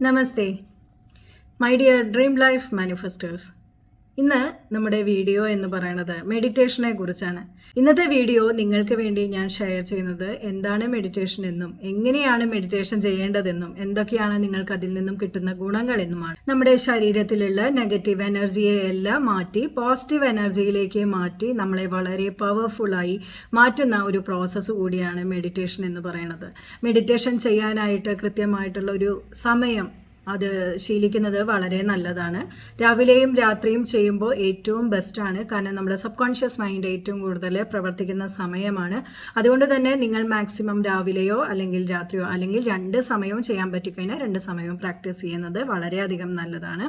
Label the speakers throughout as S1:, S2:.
S1: Namaste my dear dream life manifesters. ഇന്ന് നമ്മുടെ video എന്ന് പറയുന്നത് മെഡിറ്റേഷനെ കുറിച്ചാണ്. ഇന്നത്തെ വീഡിയോ നിങ്ങൾക്ക് വേണ്ടി ഞാൻ ഷെയർ ചെയ്യുന്നത് എന്താണ് മെഡിറ്റേഷൻ എന്നും എങ്ങനെയാണ് മെഡിറ്റേഷൻ ചെയ്യേണ്ടതെന്നും എന്തൊക്കെയാണ് നിങ്ങൾക്ക് അതിൽ നിന്നും കിട്ടുന്ന ഗുണങ്ങളെന്നുമാണ്. നമ്മുടെ ശരീരത്തിലുള്ള നെഗറ്റീവ് എനർജിയെ എല്ലാം മാറ്റി പോസിറ്റീവ് എനർജിയിലേക്ക് മാറ്റി നമ്മളെ വളരെ പവർഫുള്ളായി മാറ്റുന്ന ഒരു പ്രോസസ്സ് കൂടിയാണ് മെഡിറ്റേഷൻ എന്ന് പറയുന്നത്. മെഡിറ്റേഷൻ ചെയ്യാനായിട്ട് കൃത്യമായിട്ടുള്ള ഒരു സമയം അത് ശീലിക്കുന്നത് വളരെ നല്ലതാണ്. രാവിലെയും രാത്രിയും ചെയ്യുമ്പോൾ ഏറ്റവും ബെസ്റ്റാണ്. കാരണം നമ്മുടെ സബ് കോൺഷ്യസ് മൈൻഡ് ഏറ്റവും കൂടുതൽ പ്രവർത്തിക്കുന്ന സമയമാണ്. അതുകൊണ്ട് തന്നെ നിങ്ങൾ മാക്സിമം രാവിലെയോ അല്ലെങ്കിൽ രാത്രിയോ അല്ലെങ്കിൽ 2 സമയവും ചെയ്യാൻ പറ്റിക്കഴിഞ്ഞാൽ 2 സമയവും പ്രാക്ടീസ് ചെയ്യുന്നത് വളരെയധികം നല്ലതാണ്.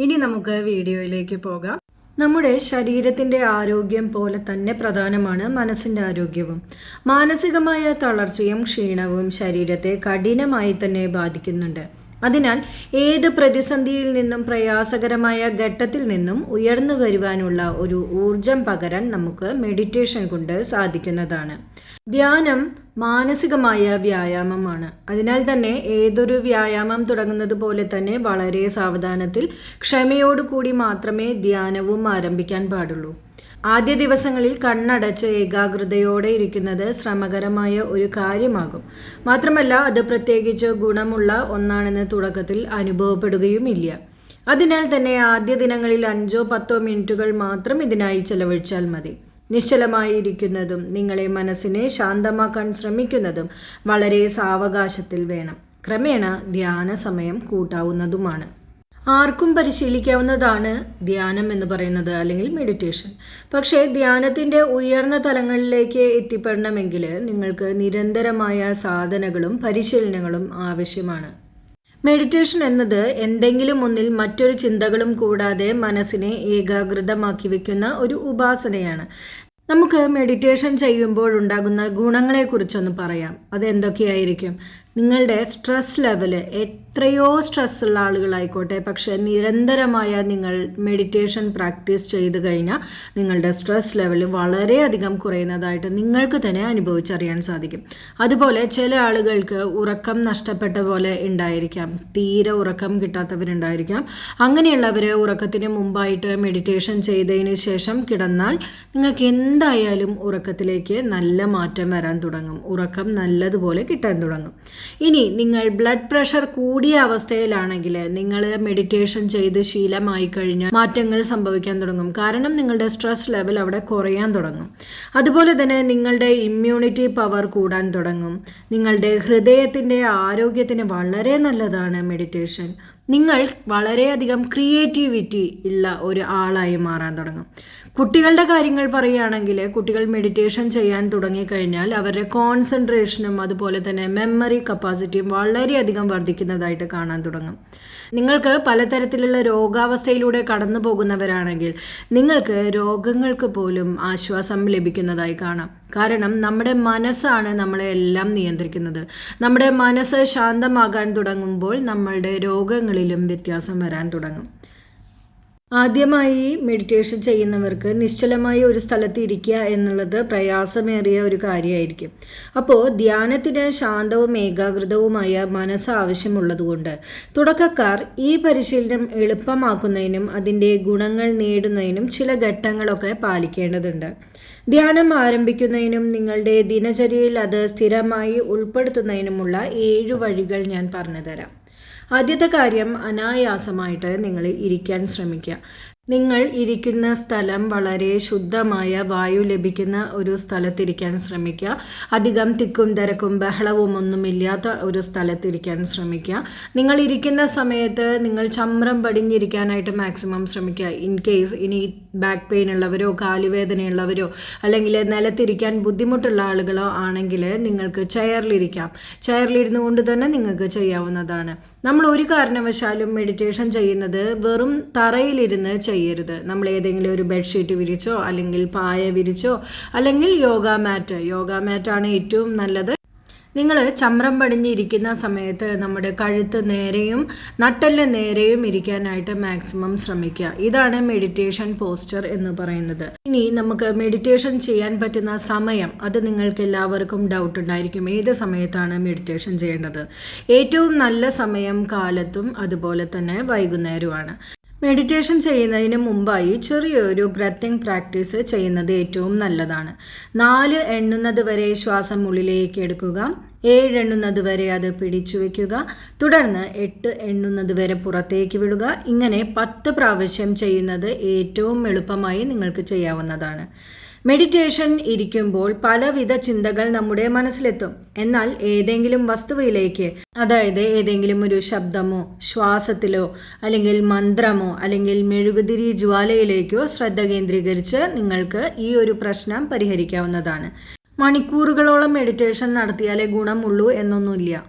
S1: ഇനി നമുക്ക് വീഡിയോയിലേക്ക് പോകാം. നമ്മുടെ ശരീരത്തിൻ്റെ ആരോഗ്യം പോലെ തന്നെ പ്രധാനമാണ് മനസ്സിൻ്റെ ആരോഗ്യവും. മാനസികമായ തളർച്ചയും ക്ഷീണവും ശരീരത്തെ കഠിനമായി തന്നെ ബാധിക്കുന്നുണ്ട്. അതിനാൽ ഏത് പ്രതിസന്ധിയിൽ നിന്നും പ്രയാസകരമായ ഘട്ടത്തിൽ നിന്നും ഉയർന്നു വരുവാനുള്ള ഒരു ഊർജം പകരാൻ നമുക്ക് മെഡിറ്റേഷൻ കൊണ്ട് സാധിക്കുന്നതാണ്. ധ്യാനം മാനസികമായ വ്യായാമമാണ്. അതിനാൽ തന്നെ ഏതൊരു വ്യായാമം തുടങ്ങുന്നത് പോലെ തന്നെ വളരെ സാവധാനത്തിൽ ക്ഷമയോടുകൂടി മാത്രമേ ധ്യാനവും ആരംഭിക്കാൻ പാടുള്ളൂ. ആദ്യ ദിവസങ്ങളിൽ കണ്ണടച്ച് ഏകാഗ്രതയോടെ ഇരിക്കുന്നത് ശ്രമകരമായ ഒരു കാര്യമാകും. മാത്രമല്ല അത് പ്രത്യേകിച്ച് ഗുണമുള്ള ഒന്നാണെന്ന് തുടക്കത്തിൽ അനുഭവപ്പെടുകയുമില്ല. അതിനാൽ തന്നെ ആദ്യ ദിനങ്ങളിൽ 5-10 മിനിറ്റുകൾ മാത്രം ഇതിനായി ചെലവഴിച്ചാൽ മതി. നിശ്ചലമായിരിക്കുന്നതും നിങ്ങളെ മനസ്സിനെ ശാന്തമാക്കാൻ ശ്രമിക്കുന്നതും വളരെ സാവകാശത്തിൽ വേണം. ക്രമേണ ധ്യാന സമയം കൂട്ടാവുന്നതുമാണ്. ആർക്കും പരിശീലിക്കാവുന്നതാണ് ധ്യാനം എന്ന് പറയുന്നത് അല്ലെങ്കിൽ മെഡിറ്റേഷൻ. പക്ഷേ ധ്യാനത്തിൻ്റെ ഉയർന്ന തലങ്ങളിലേക്ക് എത്തിപ്പെടണമെങ്കിൽ നിങ്ങൾക്ക് നിരന്തരമായ സാധനകളും പരിശീലനങ്ങളും ആവശ്യമാണ്. മെഡിറ്റേഷൻ എന്നത് എന്തെങ്കിലും ഒന്നിൽ മറ്റൊരു ചിന്തകളും കൂടാതെ മനസ്സിനെ ഏകാഗ്രതമാക്കി വയ്ക്കുന്ന ഒരു ഉപാസനയാണ്. നമുക്ക് മെഡിറ്റേഷൻ ചെയ്യുമ്പോഴുണ്ടാകുന്ന ഗുണങ്ങളെക്കുറിച്ചൊന്ന് പറയാം. അതെന്തൊക്കെയായിരിക്കും? നിങ്ങളുടെ സ്ട്രെസ് ലെവല് എത്രയോ സ്ട്രെസ്സുള്ള ആളുകളായിക്കോട്ടെ, പക്ഷേ നിരന്തരമായ നിങ്ങൾ മെഡിറ്റേഷൻ പ്രാക്ടീസ് ചെയ്ത് കഴിഞ്ഞാൽ നിങ്ങളുടെ സ്ട്രെസ് ലെവൽ വളരെയധികം കുറയുന്നതായിട്ട് നിങ്ങൾക്ക് തന്നെ അനുഭവിച്ചറിയാൻ സാധിക്കും. അതുപോലെ ചില ആളുകൾക്ക് ഉറക്കം നഷ്ടപ്പെട്ട പോലെ ഉണ്ടായിരിക്കാം, തീരെ ഉറക്കം കിട്ടാത്തവരുണ്ടായിരിക്കാം. അങ്ങനെയുള്ളവർ ഉറക്കത്തിന് മുമ്പായിട്ട് മെഡിറ്റേഷൻ ചെയ്തതിന് ശേഷം കിടന്നാൽ നിങ്ങൾക്ക് എന്തായാലും ഉറക്കത്തിലേക്ക് നല്ല മാറ്റം വരാൻ തുടങ്ങും. ഉറക്കം നല്ലതുപോലെ കിട്ടാൻ തുടങ്ങും. ഇനി നിങ്ങൾ ബ്ലഡ് പ്രഷർ കൂടിയ അവസ്ഥയിലാണെങ്കിൽ നിങ്ങൾ മെഡിറ്റേഷൻ ചെയ്ത് ശീലമായി കഴിഞ്ഞാൽ മാറ്റങ്ങൾ സംഭവിക്കാൻ തുടങ്ങും. കാരണം നിങ്ങളുടെ സ്ട്രെസ് ലെവൽ അവിടെ കുറയാൻ തുടങ്ങും. അതുപോലെ തന്നെ നിങ്ങളുടെ ഇമ്മ്യൂണിറ്റി പവർ കൂടാൻ തുടങ്ങും. നിങ്ങളുടെ ഹൃദയത്തിൻ്റെ ആരോഗ്യത്തിന് വളരെ നല്ലതാണ് മെഡിറ്റേഷൻ. നിങ്ങൾ വളരെയധികം ക്രിയേറ്റിവിറ്റി ഉള്ള ഒരു ആളായി മാറാൻ തുടങ്ങും. കുട്ടികളുടെ കാര്യങ്ങൾ പറയുകയാണെങ്കിൽ കുട്ടികൾ മെഡിറ്റേഷൻ ചെയ്യാൻ തുടങ്ങിക്കഴിഞ്ഞാൽ അവരുടെ കോൺസെൻട്രേഷനും അതുപോലെ തന്നെ മെമ്മറി കപ്പാസിറ്റിയും വളരെയധികം വർദ്ധിക്കുന്നതായിട്ട് കാണാൻ തുടങ്ങും. നിങ്ങൾക്ക് പലതരത്തിലുള്ള രോഗാവസ്ഥയിലൂടെ കടന്നു പോകുന്നവരാണെങ്കിൽ നിങ്ങൾക്ക് രോഗങ്ങൾക്ക് പോലും ആശ്വാസം ലഭിക്കുന്നതായി കാണാം. കാരണം നമ്മുടെ മനസ്സാണ് നമ്മളെ എല്ലാം നിയന്ത്രിക്കുന്നത്. നമ്മുടെ മനസ്സ് ശാന്തമാകാൻ തുടങ്ങുമ്പോൾ നമ്മളുടെ രോഗങ്ങളിലും വ്യത്യാസം വരാൻ തുടങ്ങും. ആദ്യമായി മെഡിറ്റേഷൻ ചെയ്യുന്നവർക്ക് നിശ്ചലമായി ഒരു സ്ഥലത്ത് ഇരിക്കുക എന്നുള്ളത് പ്രയാസമേറിയ ഒരു കാര്യമായിരിക്കും. അപ്പോൾ ധ്യാനത്തിന് ശാന്തവും ഏകാഗ്രതവുമായ മനസ്സ് ആവശ്യമുള്ളതുകൊണ്ട് തുടക്കക്കാർ ഈ പരിശീലനം എളുപ്പമാക്കുന്നതിനും അതിൻ്റെ ഗുണങ്ങൾ നേടുന്നതിനും ചില ഘട്ടങ്ങളൊക്കെ പാലിക്കേണ്ടതുണ്ട്. ധ്യാനം ആരംഭിക്കുന്നതിനും നിങ്ങളുടെ ദിനചര്യയിൽ അത് സ്ഥിരമായി ഉൾപ്പെടുത്തുന്നതിനുമുള്ള 7 വഴികൾ ഞാൻ പറഞ്ഞു തരാം. ആദ്യത്തെ കാര്യം, അനായാസമായിട്ട് നിങ്ങൾ ഇരിക്കാൻ ശ്രമിക്കുക. നിങ്ങൾ ഇരിക്കുന്ന സ്ഥലം വളരെ ശുദ്ധമായ വായു ലഭിക്കുന്ന ഒരു സ്ഥലത്തിരിക്കാൻ ശ്രമിക്കുക. അധികം തിക്കും തിരക്കും ബഹളവും ഒന്നുമില്ലാത്ത ഒരു സ്ഥലത്തിരിക്കാൻ ശ്രമിക്കുക. നിങ്ങൾ ഇരിക്കുന്ന സമയത്ത് നിങ്ങൾ ചമ്രം പടിഞ്ഞിരിക്കാനായിട്ട് മാക്സിമം ശ്രമിക്കുക. ഇൻ കേസ് ഇനി ബാക്ക് പെയിൻ ഉള്ളവരോ കാലുവേദനയുള്ളവരോ അല്ലെങ്കിൽ നിലത്തിരിക്കാൻ ബുദ്ധിമുട്ടുള്ള ആളുകളോ ആണെങ്കിൽ നിങ്ങൾക്ക് ചെയറിലിരിക്കാം. ചെയറിലിരുന്നു കൊണ്ട് തന്നെ നിങ്ങൾക്ക് ചെയ്യാവുന്നതാണ്. നമ്മൾ ഒരു കാരണവശാലും മെഡിറ്റേഷൻ ചെയ്യുന്നത് വെറും തറയിലിരുന്ന് ചെയ്യരുത്. നമ്മൾ ഏതെങ്കിലും ഒരു ബെഡ്ഷീറ്റ് വിരിച്ചോ അല്ലെങ്കിൽ പായ വിരിച്ചോ അല്ലെങ്കിൽ യോഗ മാറ്റാണ് ഏറ്റവും നല്ലത്. നിങ്ങൾ ചമ്രം പടിഞ്ഞിരിക്കുന്ന സമയത്ത് നമ്മുടെ കഴുത്ത് നേരെയും നട്ടെല്ല് നേരെയും ഇരിക്കാനായിട്ട് മാക്സിമം ശ്രമിക്കുക. ഇതാണ് മെഡിറ്റേഷൻ പോസ്ചർ എന്ന് പറയുന്നത്. ഇനി നമുക്ക് മെഡിറ്റേഷൻ ചെയ്യാൻ പറ്റുന്ന സമയം, അത് നിങ്ങൾക്ക് എല്ലാവർക്കും ഡൗട്ട് ഉണ്ടായിരിക്കും, ഏത് സമയത്താണ് മെഡിറ്റേഷൻ ചെയ്യേണ്ടത്. ഏറ്റവും നല്ല സമയം കാലത്തും അതുപോലെ തന്നെ വൈകുന്നേരവുമാണ്. മെഡിറ്റേഷൻ ചെയ്യുന്നതിന് മുമ്പായി ചെറിയൊരു ബ്രെത്തിങ് പ്രാക്ടീസ് ചെയ്യുന്നത് ഏറ്റവും നല്ലതാണ്. 4 എണ്ണുന്നത് വരെ ശ്വാസം ഉള്ളിലേക്ക് എടുക്കുക, 7 എണ്ണുന്നത് വരെ അത് പിടിച്ചു വയ്ക്കുക, തുടർന്ന് 8 എണ്ണുന്നത് വരെ പുറത്തേക്ക് വിടുക. ഇങ്ങനെ 10 പ്രാവശ്യം ചെയ്യുന്നത് ഏറ്റവും എളുപ്പമായി നിങ്ങൾക്ക് ചെയ്യാവുന്നതാണ്. മെഡിറ്റേഷൻ ഇരിക്കുമ്പോൾ പലവിധ ചിന്തകൾ നമ്മുടെ മനസ്സിലെത്തും. എന്നാൽ ഏതെങ്കിലും വസ്തുവിലേക്ക്, അതായത് ഏതെങ്കിലും ഒരു ശബ്ദമോ ശ്വാസത്തിലോ അല്ലെങ്കിൽ മന്ത്രമോ അല്ലെങ്കിൽ മെഴുകുതിരി ജ്വാലയിലേക്കോ ശ്രദ്ധ കേന്ദ്രീകരിച്ച് നിങ്ങൾക്ക് ഈ ഒരു പ്രശ്നം പരിഹരിക്കാവുന്നതാണ്. മണിക്കൂറുകളോളം മെഡിറ്റേഷൻ നടത്തിയാലേ ഗുണമുള്ളൂ എന്നൊന്നുമില്ല.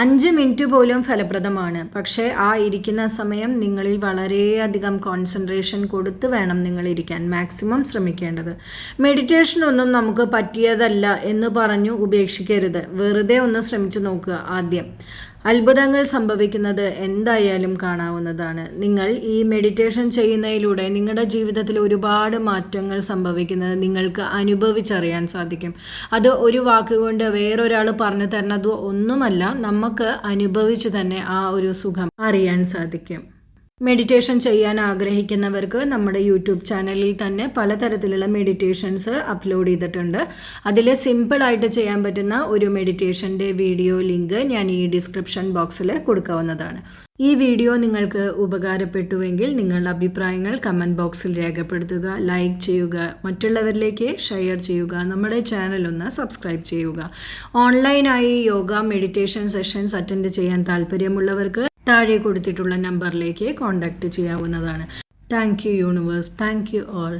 S1: 5 മിനിറ്റ് പോലും ഫലപ്രദമാണ്. പക്ഷേ ആ ഇരിക്കുന്ന സമയം നിങ്ങളിൽ വളരെയധികം കോൺസെൻട്രേഷൻ കൊടുത്ത് വേണം നിങ്ങൾ ഇരിക്കാൻ മാക്സിമം ശ്രമിക്കേണ്ടത്. മെഡിറ്റേഷൻ ഒന്നും നമുക്ക് പറ്റിയതല്ല എന്ന് പറഞ്ഞു ഉപേക്ഷിക്കരുത്. വെറുതെ ഒന്ന് ശ്രമിച്ചു നോക്കുക. ആദ്യം അത്ഭുതങ്ങൾ സംഭവിക്കുന്നത് എന്തായാലും കാണാവുന്നതാണ്. നിങ്ങൾ ഈ മെഡിറ്റേഷൻ ചെയ്യുന്നതിലൂടെ നിങ്ങളുടെ ജീവിതത്തിൽ ഒരുപാട് മാറ്റങ്ങൾ സംഭവിക്കുന്നത് നിങ്ങൾക്ക് അനുഭവിച്ചറിയാൻ സാധിക്കും. അത് ഒരു വാക്കുകൊണ്ട് വേറൊരാൾ പറഞ്ഞു തരുന്നത് ഒന്നുമല്ല, നമുക്ക് അനുഭവിച്ച് തന്നെ ആ ഒരു സുഖം അറിയാൻ സാധിക്കും. മെഡിറ്റേഷൻ ചെയ്യാൻ ആഗ്രഹിക്കുന്നവർക്ക് നമ്മുടെ യൂട്യൂബ് ചാനലിൽ തന്നെ പലതരത്തിലുള്ള മെഡിറ്റേഷൻസ് അപ്ലോഡ് ചെയ്തിട്ടുണ്ട്. അതിൽ സിമ്പിളായിട്ട് ചെയ്യാൻ പറ്റുന്ന ഒരു മെഡിറ്റേഷൻ്റെ വീഡിയോ ലിങ്ക് ഞാൻ ഈ ഡിസ്ക്രിപ്ഷൻ ബോക്സിൽ കൊടുക്കാവുന്നതാണ്. ഈ വീഡിയോ നിങ്ങൾക്ക് ഉപകാരപ്പെട്ടുവെങ്കിൽ നിങ്ങളുടെ അഭിപ്രായങ്ങൾ കമൻറ്റ് ബോക്സിൽ രേഖപ്പെടുത്തുക, ലൈക്ക് ചെയ്യുക, മറ്റുള്ളവരിലേക്ക് ഷെയർ ചെയ്യുക, നമ്മുടെ ചാനൽ ഒന്ന് സബ്സ്ക്രൈബ് ചെയ്യുക. ഓൺലൈനായി യോഗ മെഡിറ്റേഷൻ സെഷൻസ് അറ്റൻഡ് ചെയ്യാൻ താല്പര്യമുള്ളവർക്ക് താഴെ കൊടുത്തിട്ടുള്ള നമ്പറിലേക്ക് കോൺടാക്റ്റ് ചെയ്യാവുന്നതാണ്. Thank you universe. Thank you all.